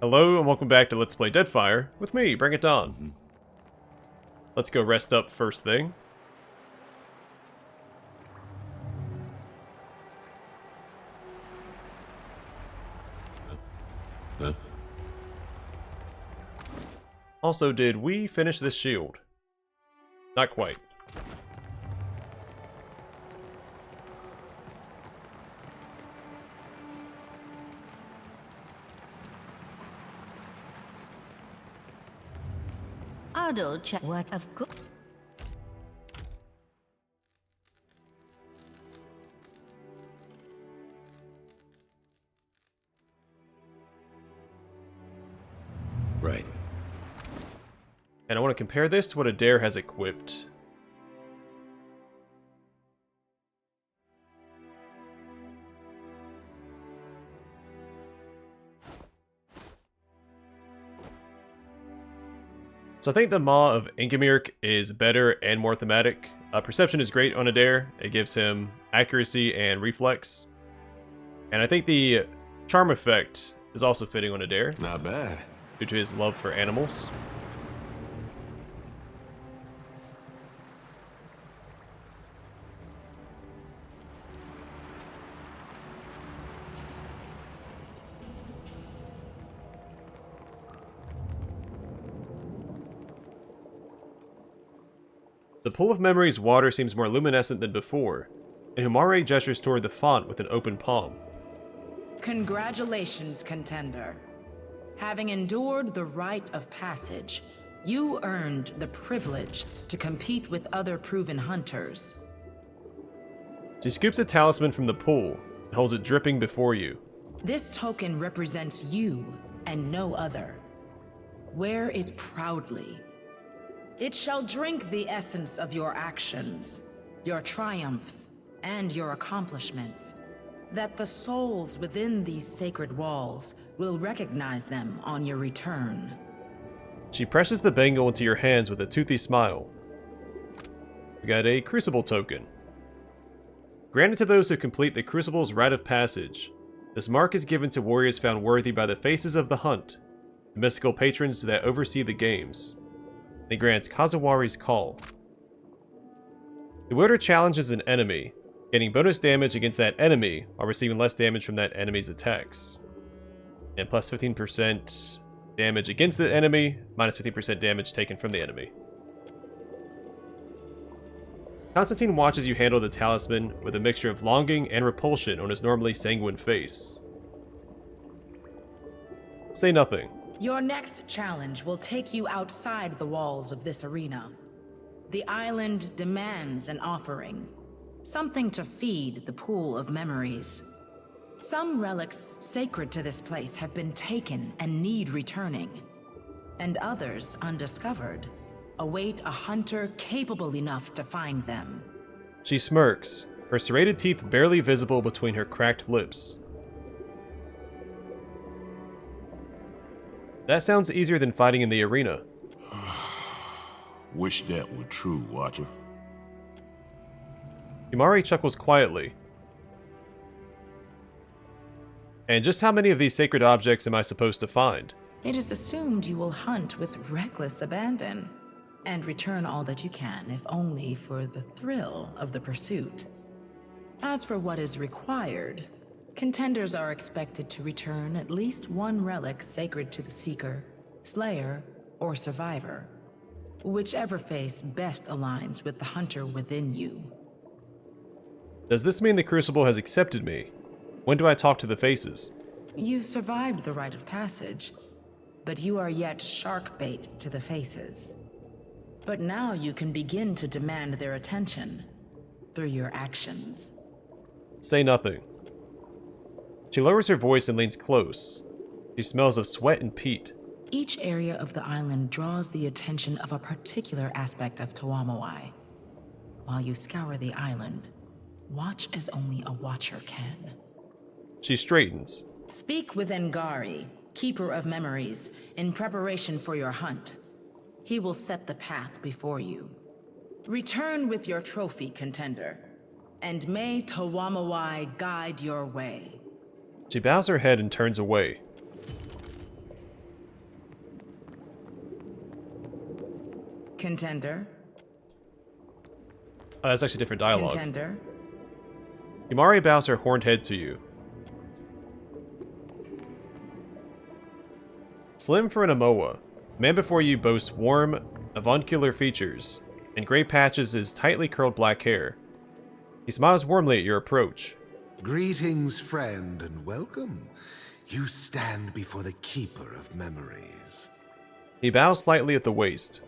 Hello and welcome back to Let's Play Deadfire with me, Bring It On. Let's go rest up first thing. Also, did we finish this shield? Not quite. Auto check. What of course. Right. And I want to compare this to what Adair has equipped. So I think the Maw of Ingemirk is better and more thematic. Perception is great on Adair. It gives him accuracy and reflex. And I think the Charm effect is also fitting on Adair, Not bad. due to his love for animals. The pool of memories water seems more luminescent than before, and Humare gestures toward the font with an open palm. Congratulations, contender. Having endured the rite of passage, you earned the privilege to compete with other proven hunters. She scoops a talisman from the pool and holds it dripping before you. This token represents you and no other. Wear it proudly. It shall drink the essence of your actions, your triumphs, and your accomplishments, that the souls within these sacred walls will recognize them on your return. She presses the bangle into your hands with a toothy smile. We got a Crucible token. Granted to those who complete the Crucible's rite of passage, this mark is given to warriors found worthy by the faces of the hunt, the mystical patrons that oversee the games. It grants Kazawari's Call. The wielder challenges an enemy, getting bonus damage against that enemy while receiving less damage from that enemy's attacks. And plus 15% damage against the enemy, minus 15% damage taken from the enemy. Constantine watches you handle the talisman with a mixture of longing and repulsion on his normally sanguine face. Say nothing. Your next challenge will take you outside the walls of this arena. The island demands an offering, something to feed the pool of memories. Some relics sacred to this place have been taken and need returning, and others undiscovered await a hunter capable enough to find them. She smirks, her serrated teeth barely visible between her cracked lips. That sounds easier than fighting in the arena. Wish that were true, Watcher. Humare chuckles quietly. And just how many of these sacred objects am I supposed to find? It is assumed you will hunt with reckless abandon, and return all that you can, if only for the thrill of the pursuit. As for what is required, contenders are expected to return at least one relic sacred to the Seeker, Slayer, or Survivor, whichever face best aligns with the hunter within you. Does this mean the Crucible has accepted me? When do I talk to the faces? You survived the rite of passage, but you are yet shark bait to the faces. But now you can begin to demand their attention through your actions. Say nothing. She lowers her voice and leans close. She smells of sweat and peat. Each area of the island draws the attention of a particular aspect of Toamowhai. While you scour the island, watch as only a watcher can. She straightens. Speak with Ngari, Keeper of Memories, in preparation for your hunt. He will set the path before you. Return with your trophy, contender, and may Toamowhai guide your way. She bows her head and turns away. Contender. Oh, that's actually different dialogue. Contender. Himari bows her horned head to you. Slim for an Amoa, the man before you boasts warm, avuncular features, and gray patches his tightly curled black hair. He smiles warmly at your approach. Greetings, friend, and welcome. You stand before the Keeper of Memories. He bows slightly at the waist.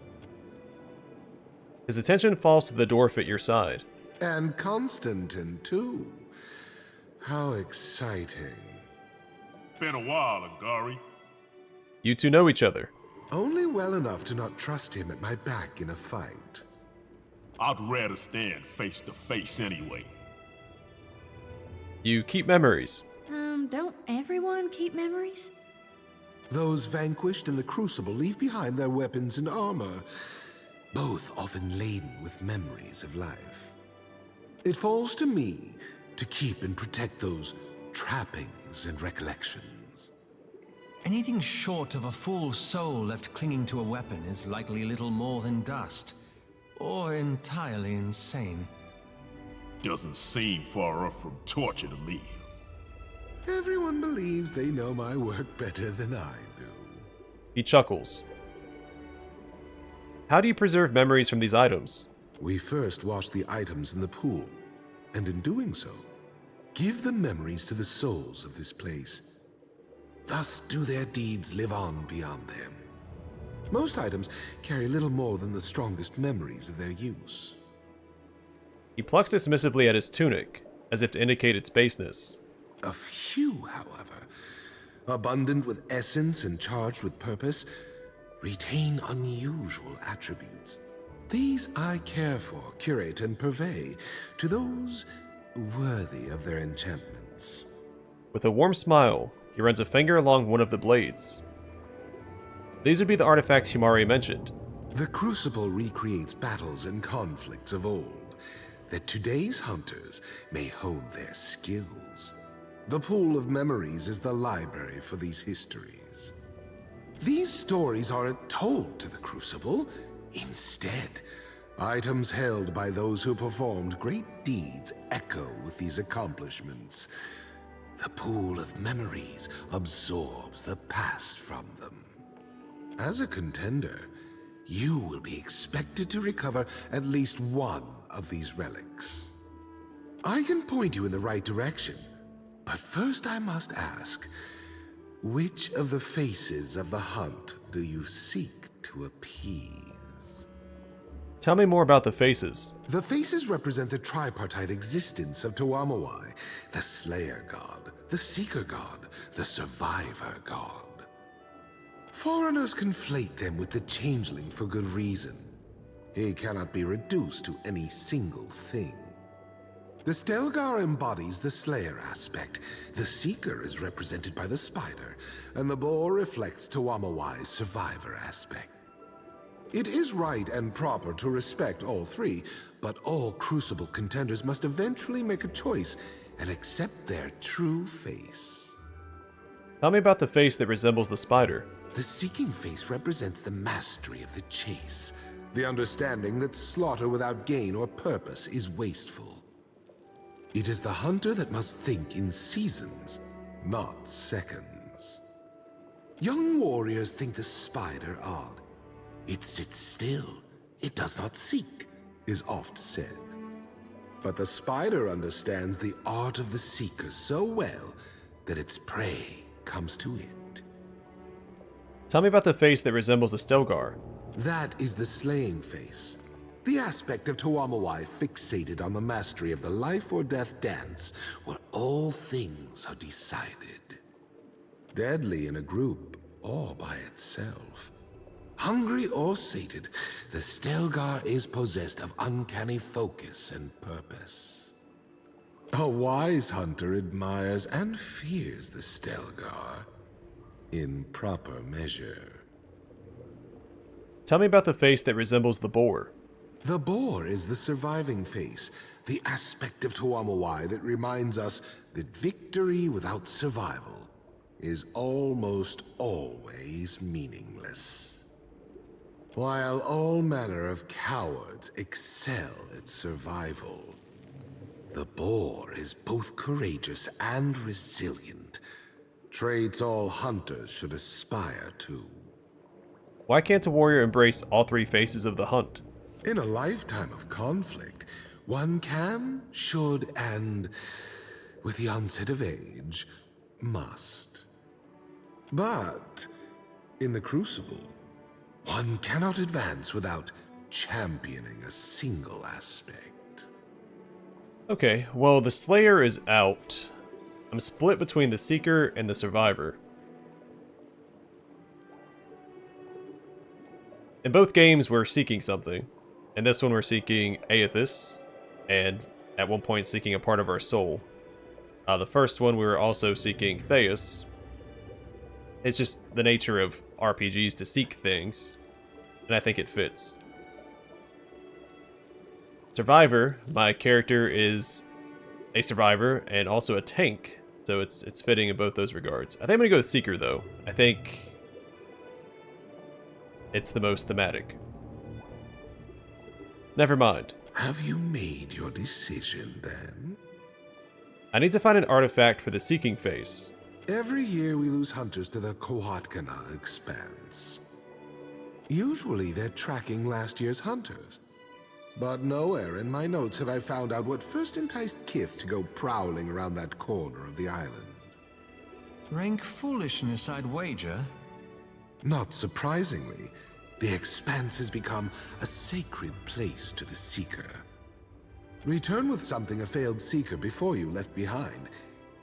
His attention falls to the dwarf at your side. And Constantine, too. How exciting. Been a while, Agari. You two know each other. Only well enough to not trust him at my back in a fight. I'd rather stand face to face anyway. You keep memories. Don't everyone keep memories? Those vanquished in the Crucible leave behind their weapons and armor, both often laden with memories of life. It falls to me to keep and protect those trappings and recollections. Anything short of a full soul left clinging to a weapon is likely little more than dust, or entirely insane. Doesn't seem far off from torture to me. Everyone believes they know my work better than I do. He chuckles. How do you preserve memories from these items? We first wash the items in the pool, and in doing so, give the memories to the souls of this place. Thus do their deeds live on beyond them. Most items carry little more than the strongest memories of their use. He plucks dismissively at his tunic, as if to indicate its baseness. A few, however, abundant with essence and charged with purpose, retain unusual attributes. These I care for, curate, and purvey to those worthy of their enchantments. With a warm smile, he runs a finger along one of the blades. These would be the artifacts Himari mentioned. The Crucible recreates battles and conflicts of old, that today's hunters may hone their skills. The pool of memories is the library for these histories. These stories aren't told to the Crucible. Instead, items held by those who performed great deeds echo with these accomplishments. The pool of memories absorbs the past from them. As a contender, you will be expected to recover at least one of these relics. I can point you in the right direction, but first I must ask, which of the faces of the hunt do you seek to appease? Tell me more about the faces. The faces represent the tripartite existence of Toamowhai, the Slayer God, the Seeker God, the Survivor God. Foreigners conflate them with the Changeling for good reason. He cannot be reduced to any single thing. The Stelgar embodies the Slayer aspect, the Seeker is represented by the Spider, and the Boar reflects Toamowhai's Survivor aspect. It is right and proper to respect all three, but all Crucible contenders must eventually make a choice and accept their true face. Tell me about the face that resembles the spider. The Seeking face represents the mastery of the chase, the understanding that slaughter without gain or purpose is wasteful. It is the hunter that must think in seasons, not seconds. Young warriors think the spider odd. It sits still, it does not seek, is oft said. But the spider understands the art of the seeker so well that its prey comes to it. Tell me about the face that resembles the Stelgar. That is the slaying face. The aspect of Toamowhai fixated on the mastery of the life or death dance, where all things are decided. Deadly in a group or by itself. Hungry or sated, the Stelgar is possessed of uncanny focus and purpose. A wise hunter admires and fears the Stelgar in proper measure. Tell me about the face that resembles the boar. The boar is the surviving face, the aspect of Toamowhai that reminds us that victory without survival is almost always meaningless. While all manner of cowards excel at survival, the boar is both courageous and resilient, traits all hunters should aspire to. Why can't a warrior embrace all three phases of the hunt? In a lifetime of conflict, one can, should, and, with the onset of age, must. But, in the Crucible, one cannot advance without championing a single aspect. Okay, well, the Slayer is out. I'm split between the Seeker and the Survivor. In both games, we're seeking something. In this one, we're seeking Aethys, and at one point seeking a part of our soul. The first one, we were also seeking Theus. It's just the nature of RPGs to seek things, and I think it fits. Survivor, my character is a survivor and also a tank, so it's fitting in both those regards. I think I'm gonna go with Seeker though. I think it's the most thematic. Never mind. Have you made your decision then? I need to find an artifact for the seeking phase. Every year we lose hunters to the Kohatkana expanse. Usually they're tracking last year's hunters. But nowhere in my notes have I found out what first enticed Kith to go prowling around that corner of the island. Rank foolishness, I'd wager. Not surprisingly, the expanse has become a sacred place to the Seeker. Return with something a failed Seeker before you left behind,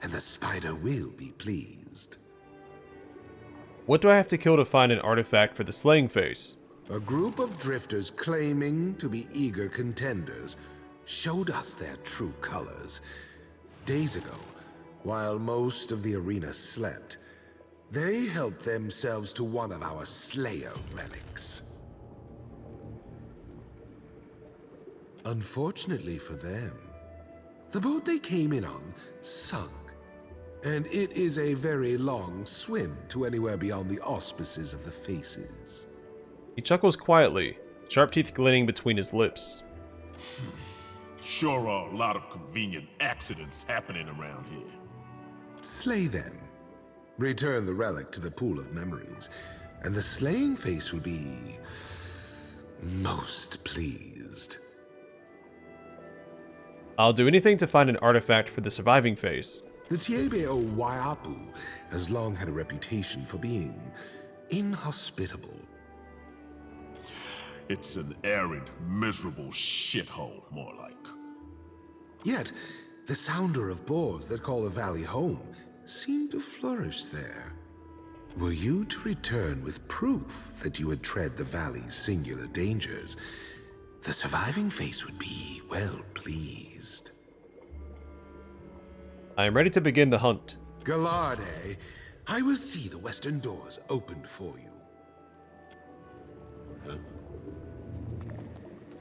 and the spider will be pleased. What do I have to kill to find an artifact for the slaying phase? A group of drifters claiming to be eager contenders showed us their true colors. Days ago, while most of the arena slept, they helped themselves to one of our Slayer relics. Unfortunately for them, the boat they came in on sunk, and it is a very long swim to anywhere beyond the auspices of the Faces. He chuckles quietly, sharp teeth glinting between his lips. Sure are a lot of convenient accidents happening around here. Slay them. Return the relic to the pool of memories, and the slaying face will be most pleased. I'll do anything to find an artifact for the surviving phase. The Tiebe Waiapu has long had a reputation for being inhospitable. It's an arid, miserable shithole, more like. Yet, the sounder of boars that call the valley home seem to flourish there. Were you to return with proof that you had tread the valley's singular dangers, the surviving face would be well pleased. I am ready to begin the hunt. Galarde, I will see the western doors opened for you.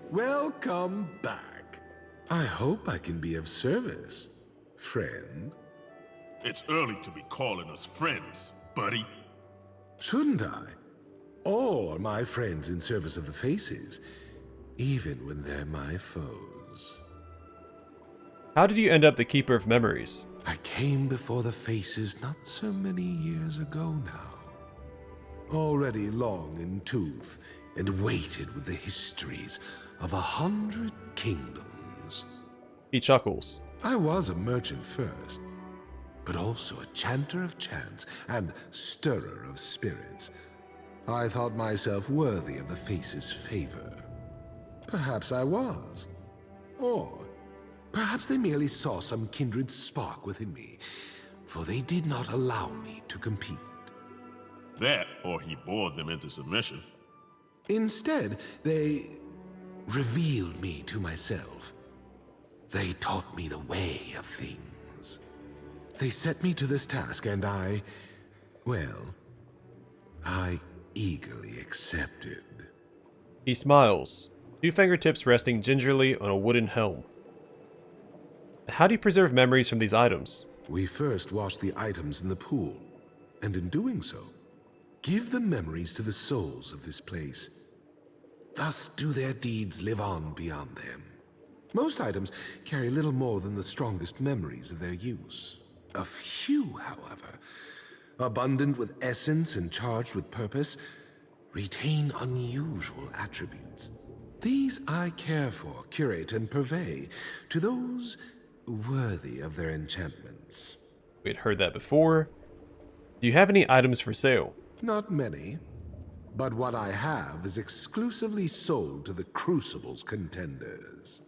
Welcome back. I hope I can be of service, friend. It's early to be calling us friends, buddy. Shouldn't I? All are my friends in service of the Faces, even when they're my foes. How did you end up the Keeper of Memories? I came before the Faces not so many years ago now. Already long in tooth and weighted with the histories of 100 kingdoms. He chuckles. I was a merchant first, but also a chanter of chants and stirrer of spirits. I thought myself worthy of the Faces' favor. Perhaps I was. Or perhaps they merely saw some kindred spark within me, for they did not allow me to compete. That, or he bored them into submission. Instead, they revealed me to myself. They taught me the way of things. They set me to this task, and I eagerly accepted. He smiles, two fingertips resting gingerly on a wooden helm. How do you preserve memories from these items? We first wash the items in the pool, and in doing so, give the memories to the souls of this place. Thus do their deeds live on beyond them. Most items carry little more than the strongest memories of their use. A few, however, abundant with essence and charged with purpose, retain unusual attributes. These I care for, curate, and purvey to those worthy of their enchantments. We had heard that before. Do you have any items for sale? Not many, but what I have is exclusively sold to the Crucible's contenders.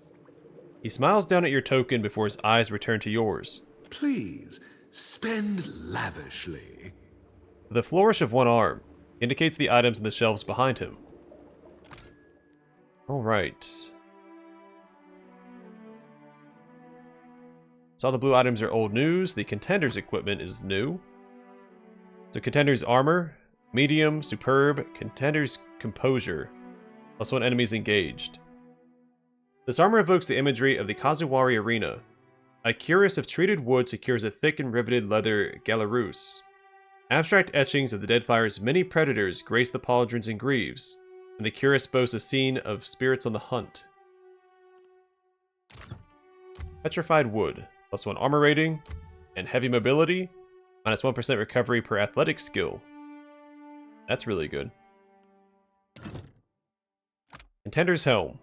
He smiles down at your token before his eyes return to yours. Please, spend lavishly. The flourish of one arm indicates the items in the shelves behind him. Alright. So all the blue items are old news. The Contender's equipment is new. So Contender's armor, medium, superb, Contender's composure, plus 1 enemies engaged. This armor evokes the imagery of the Kazuwari arena. A cuirass of treated wood secures a thick and riveted leather galaroos. Abstract etchings of the Deadfire's many predators grace the pauldrons and greaves, and the cuirass boasts a scene of spirits on the hunt. Petrified wood, plus 1 armor rating, and heavy mobility, minus 1% recovery per athletic skill. That's really good. Contender's helm.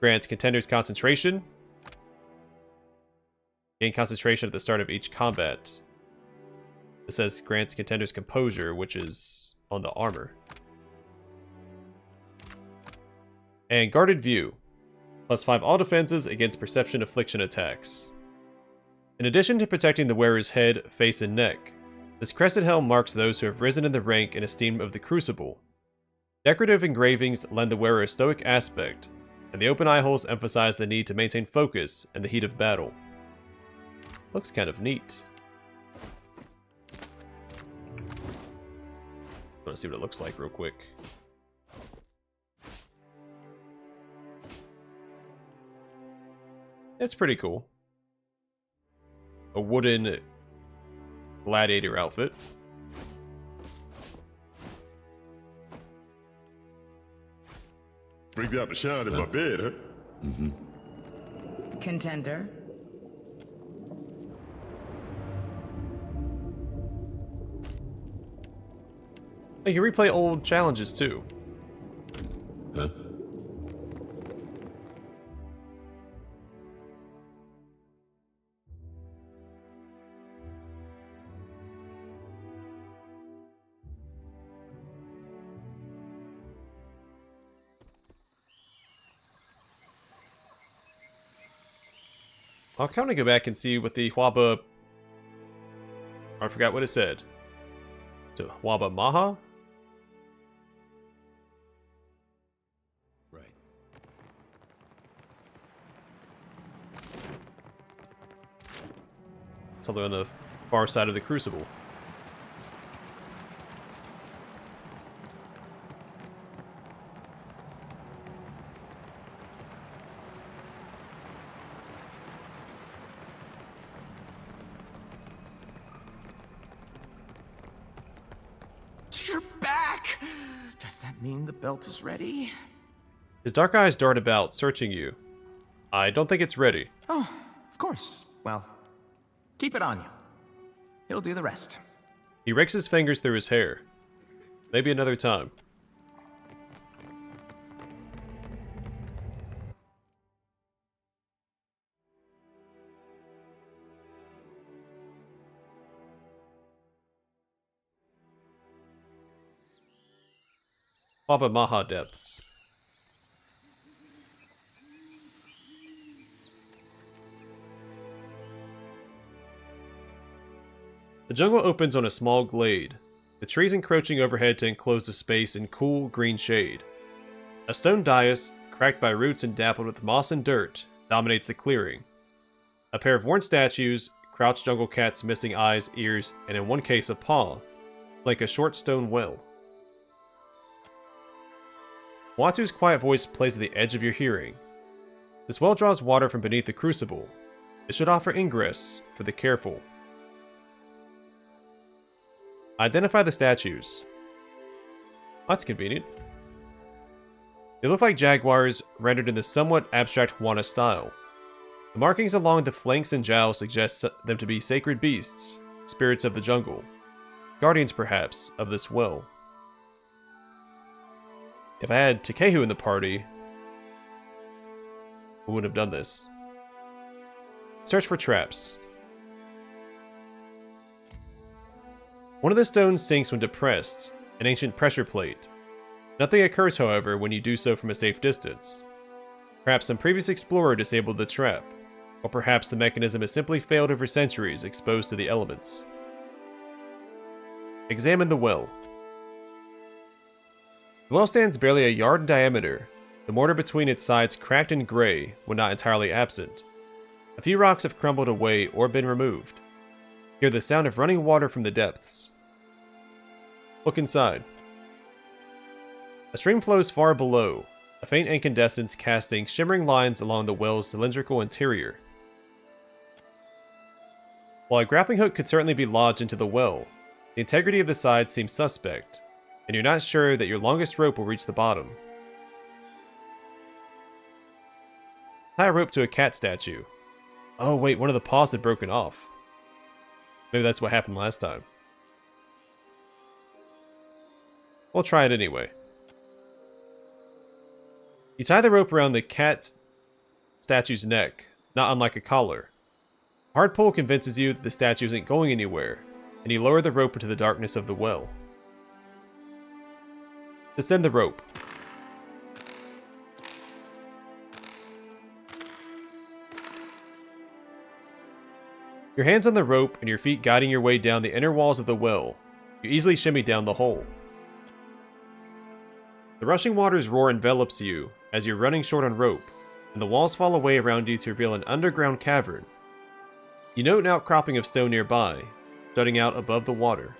Grants Contender's concentration. Gain concentration at the start of each combat. It says grants Contender's composure, which is on the armor. And guarded view. Plus 5 all defenses against perception affliction attacks. In addition to protecting the wearer's head, face, and neck, this crescent helm marks those who have risen in the rank and esteem of the Crucible. Decorative engravings lend the wearer a stoic aspect, and the open eye holes emphasize the need to maintain focus in the heat of battle. Looks kind of neat. I want to see what it looks like real quick. It's pretty cool. A wooden gladiator outfit. Brings out the shine in my bed, huh? Contender. You can replay old challenges too. Huh? I'll kind of go back and see what the Huaba... I forgot what it said. So, Huaba Maha? Right. Something on the far side of the Crucible. You're back! Does that mean the belt is ready? His dark eyes dart about, searching you. I don't think it's ready. Oh, of course. Well, keep it on you. It'll do the rest. He rakes his fingers through his hair. Maybe another time. Huaba Maha Depths. The jungle opens on a small glade, the trees encroaching overhead to enclose the space in cool, green shade. A stone dais, cracked by roots and dappled with moss and dirt, dominates the clearing. A pair of worn statues, crouched jungle cats missing eyes, ears, and in one case a paw, like a short stone well. Watu's quiet voice plays at the edge of your hearing. This well draws water from beneath the Crucible. It should offer ingress for the careful. Identify the statues. That's convenient. They look like jaguars rendered in the somewhat abstract Juana style. The markings along the flanks and jowls suggest them to be sacred beasts, spirits of the jungle, guardians perhaps of this well. If I had Takehu in the party, I wouldn't have done this. Search for traps. One of the stones sinks when depressed, an ancient pressure plate. Nothing occurs, however, when you do so from a safe distance. Perhaps some previous explorer disabled the trap, or perhaps the mechanism has simply failed over centuries exposed to the elements. Examine the well. The well stands barely a yard in diameter, the mortar between its sides cracked and gray when not entirely absent. A few rocks have crumbled away or been removed. Hear the sound of running water from the depths. Look inside. A stream flows far below, a faint incandescence casting shimmering lines along the well's cylindrical interior. While a grappling hook could certainly be lodged into the well, the integrity of the side seems suspect, and you're not sure that your longest rope will reach the bottom. Tie a rope to a cat statue. Oh wait, one of the paws had broken off. Maybe that's what happened last time. We'll try it anyway. You tie the rope around the cat statue's neck, not unlike a collar. A hard pull convinces you that the statue isn't going anywhere, and you lower the rope into the darkness of the well. Descend the rope. Your hands on the rope and your feet guiding your way down the inner walls of the well, you easily shimmy down the hole. The rushing water's roar envelops you as you're running short on rope, and the walls fall away around you to reveal an underground cavern. You note an outcropping of stone nearby, jutting out above the water.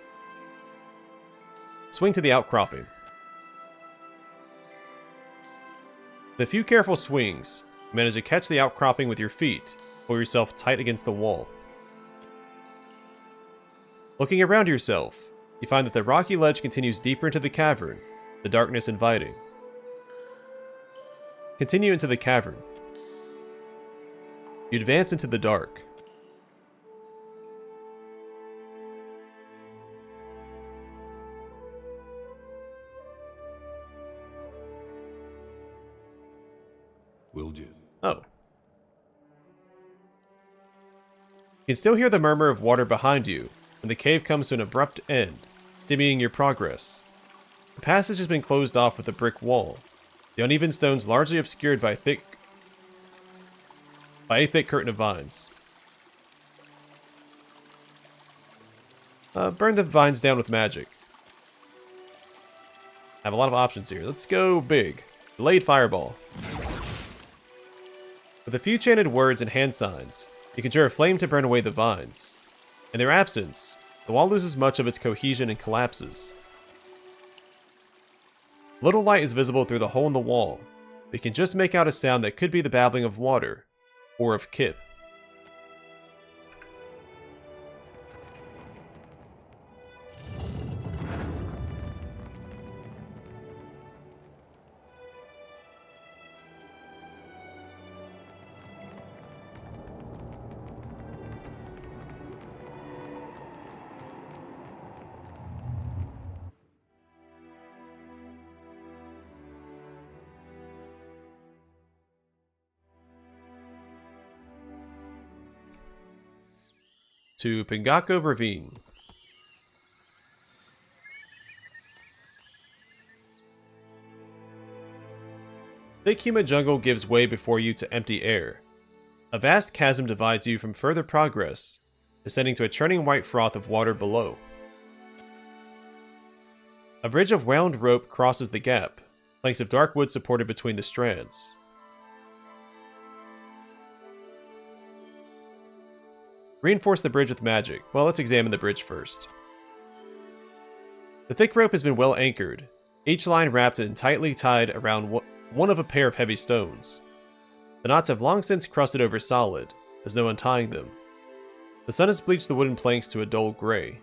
Swing to the outcropping. With a few careful swings, you manage to catch the outcropping with your feet, pull yourself tight against the wall. Looking around yourself, you find that the rocky ledge continues deeper into the cavern, the darkness inviting. Continue into the cavern. You advance into the dark. Will do. Oh. You can still hear the murmur of water behind you when the cave comes to an abrupt end, stymieing your progress. The passage has been closed off with a brick wall, the uneven stones largely obscured by a thick curtain of vines. Burn the vines down with magic. I have a lot of options here. Let's go big. Delayed fireball. With a few chanted words and hand signs, you conjure a flame to burn away the vines. In their absence, the wall loses much of its cohesion and collapses. Little light is visible through the hole in the wall, but you can just make out a sound that could be the babbling of water, or of kith. To Pingako Ravine. Thick humid jungle gives way before you to empty air. A vast chasm divides you from further progress, descending to a churning white froth of water below. A bridge of wound rope crosses the gap, planks of dark wood supported between the strands. Reinforce the bridge with magic. Well, let's examine the bridge first. The thick rope has been well anchored, each line wrapped and tightly tied around one of a pair of heavy stones. The knots have long since crusted over solid, there's no untying them. The sun has bleached the wooden planks to a dull gray.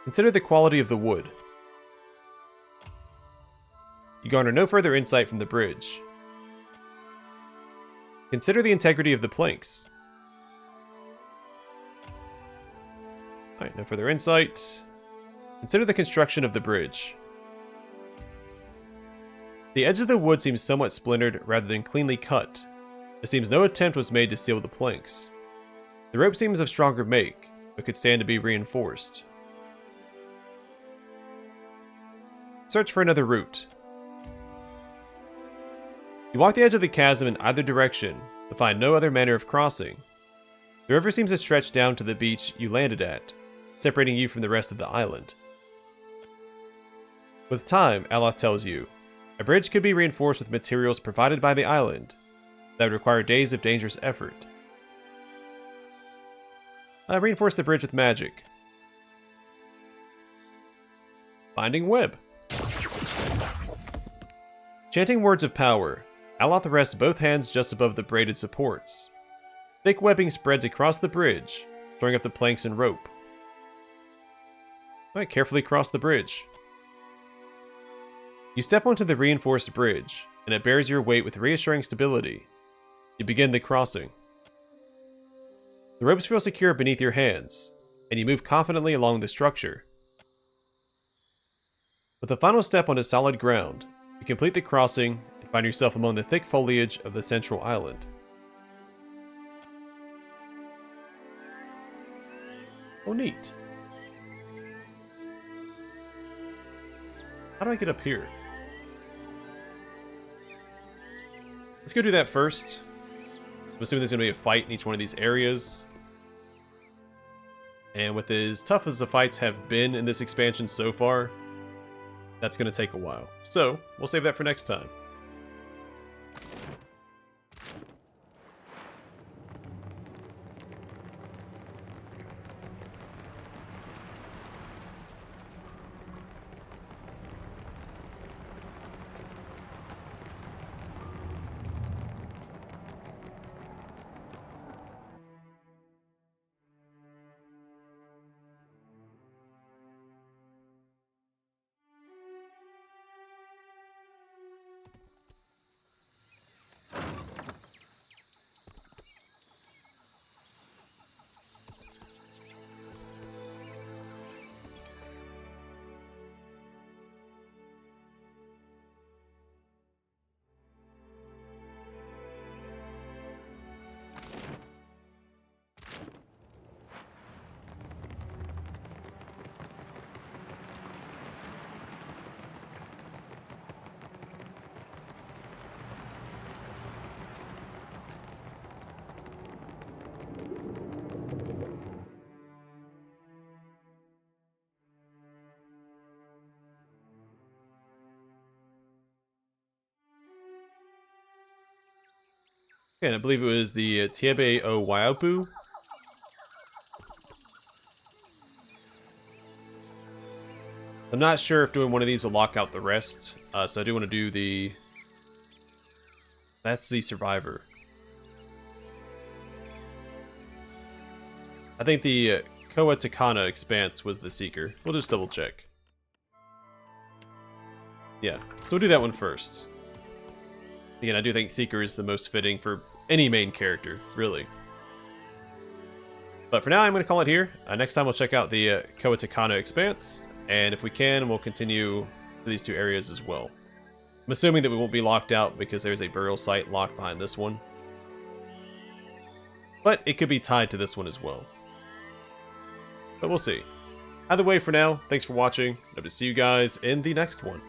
Consider the quality of the wood. You garner no further insight from the bridge. Consider the integrity of the planks. Alright, no further insight. Consider the construction of the bridge. The edge of the wood seems somewhat splintered rather than cleanly cut. It seems no attempt was made to seal the planks. The rope seems of stronger make, but could stand to be reinforced. Search for another route. You walk the edge of the chasm in either direction, but find no other manner of crossing. The river seems to stretch down to the beach you landed at, separating you from the rest of the island. With time, Aloth tells you, a bridge could be reinforced with materials provided by the island that would require days of dangerous effort. Reinforce the bridge with magic. Finding web. Chanting words of power, Aloth rests both hands just above the braided supports. Thick webbing spreads across the bridge, throwing up the planks and rope. Alright, carefully cross the bridge. You step onto the reinforced bridge, and it bears your weight with reassuring stability. You begin the crossing. The ropes feel secure beneath your hands, and you move confidently along the structure. With the final step onto solid ground, you complete the crossing and find yourself among the thick foliage of the central island. Oh, neat. How do I get up here? Let's go do that first. I'm assuming there's going to be a fight in each one of these areas. And with as tough as the fights have been in this expansion so far, that's going to take a while. So, we'll save that for next time. And I believe it was the Tiebe o Waiaupu. I'm not sure if doing one of these will lock out the rest, so I do want to do the... That's the Survivor. I think the Koa Takana Expanse was the Seeker. We'll just double check. Yeah, so we'll do that one first. Again, I do think Seeker is the most fitting for any main character, really. But for now, I'm going to call it here. Next time we'll check out the Koa Takana Expanse, and if we can, we'll continue to these two areas as well. I'm assuming that we won't be locked out because there's a burial site locked behind this one. But it could be tied to this one as well. But we'll see. Either way, for now, thanks for watching. Hope to see you guys in the next one.